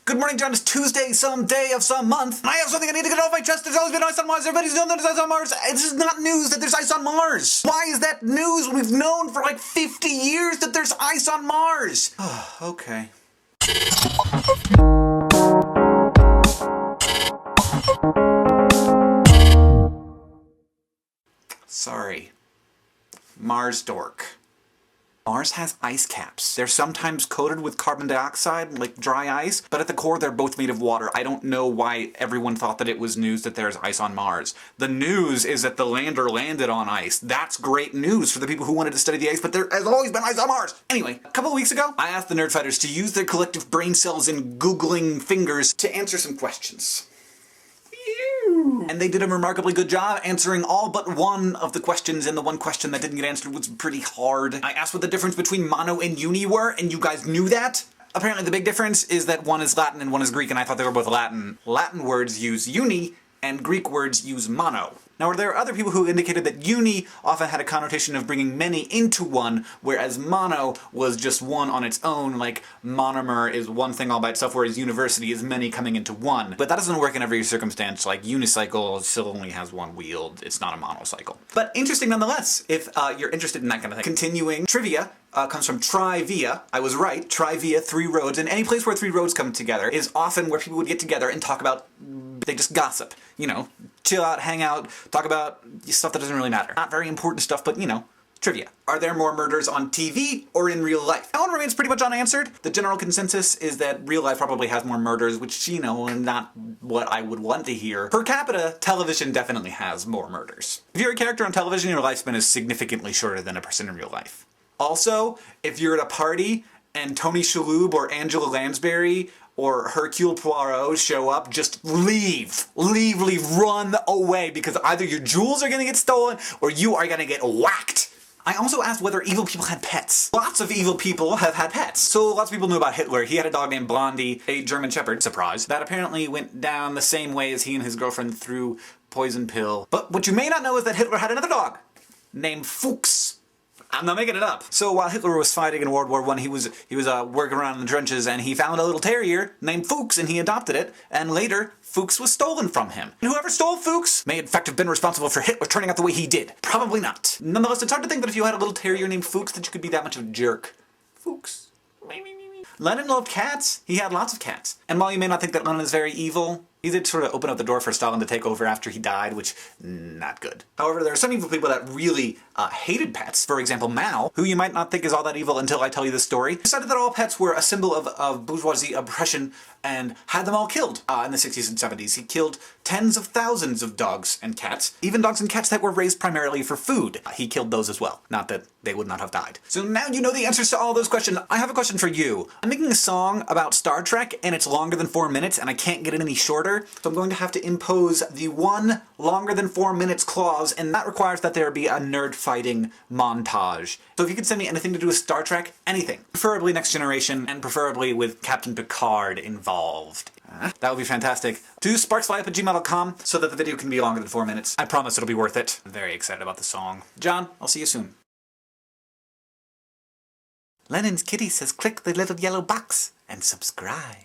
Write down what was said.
Good morning, John. It's Tuesday, some day of some month. And I have something I need to get off my chest. There's always been ice on Mars. Everybody's known that there's ice on Mars. This is not news that there's ice on Mars. Why is that news when we've known for like 50 years that there's ice on Mars? Okay. Sorry. Mars dork. Mars has ice caps. They're sometimes coated with carbon dioxide, like dry ice, but at the core they're both made of water. I don't know why everyone thought that it was news that there's ice on Mars. The news is that the lander landed on ice. That's great news for the people who wanted to study the ice, but there has always been ice on Mars. Anyway, a couple of weeks ago, I asked the Nerdfighters to use their collective brain cells and googling fingers to answer some questions. And they did a remarkably good job answering all but one of the questions, and the one question that didn't get answered was pretty hard. I asked what the difference between mono and uni were, and you guys knew that? Apparently the big difference is that one is Latin and one is Greek, and I thought they were both Latin. Latin words use uni, and Greek words use mono. Now, there are other people who indicated that uni often had a connotation of bringing many into one, whereas mono was just one on its own, like monomer is one thing all by itself, whereas university is many coming into one. But that doesn't work in every circumstance, like unicycle still only has one wheel, it's not a monocycle. But interesting nonetheless, if you're interested in that kind of thing. Continuing, trivia comes from trivia. I was right, trivia, three roads, and any place where three roads come together is often where people would get together and talk about, they just gossip, you know, chill out, hang out, talk about stuff that doesn't really matter. Not very important stuff, but you know, trivia. Are there more murders on TV or in real life? That one remains pretty much unanswered. The general consensus is that real life probably has more murders, which, you know, not what I would want to hear. Per capita, television definitely has more murders. If you're a character on television, your lifespan is significantly shorter than a person in real life. Also, if you're at a party and Tony Shalhoub or Angela Lansbury or Hercule Poirot show up, just leave. Leave, run away, because either your jewels are gonna get stolen or you are gonna get whacked. I also asked whether evil people had pets. Lots of evil people have had pets. So lots of people knew about Hitler. He had a dog named Blondie, a German Shepherd, surprise, that apparently went down the same way as he and his girlfriend threw poison pill. But what you may not know is that Hitler had another dog named Fuchs. I'm not making it up. So while Hitler was fighting in World War I, he was working around in the trenches, and he found a little terrier named Fuchs, and he adopted it, and later Fuchs was stolen from him. And whoever stole Fuchs may in fact have been responsible for Hitler turning out the way he did. Probably not. Nonetheless, it's hard to think that if you had a little terrier named Fuchs that you could be that much of a jerk. Fuchs. Lenin loved cats. He had lots of cats. And while you may not think that Lenin is very evil, he did sort of open up the door for Stalin to take over after he died, which, not good. However, there are some evil people that really hated pets. For example, Mao, who you might not think is all that evil until I tell you this story, decided that all pets were a symbol of bourgeoisie oppression and had them all killed in the 60s and 70s. He killed tens of thousands of dogs and cats, even dogs and cats that were raised primarily for food. He killed those as well. Not that they would not have died. So now you know the answers to all those questions. I have a question for you. I'm making a song about Star Trek, and it's longer than 4 minutes, and I can't get it any shorter. So I'm going to have to impose the one longer than 4 minutes clause, and that requires that there be a nerd fighting montage. So if you could send me anything to do with Star Trek, anything. Preferably Next Generation, and preferably with Captain Picard involved. That would be fantastic. To sparksflyup@gmail.com so that the video can be longer than 4 minutes. I promise it'll be worth it. I'm very excited about the song. John, I'll see you soon. Lenin's kitty says click the little yellow box and subscribe.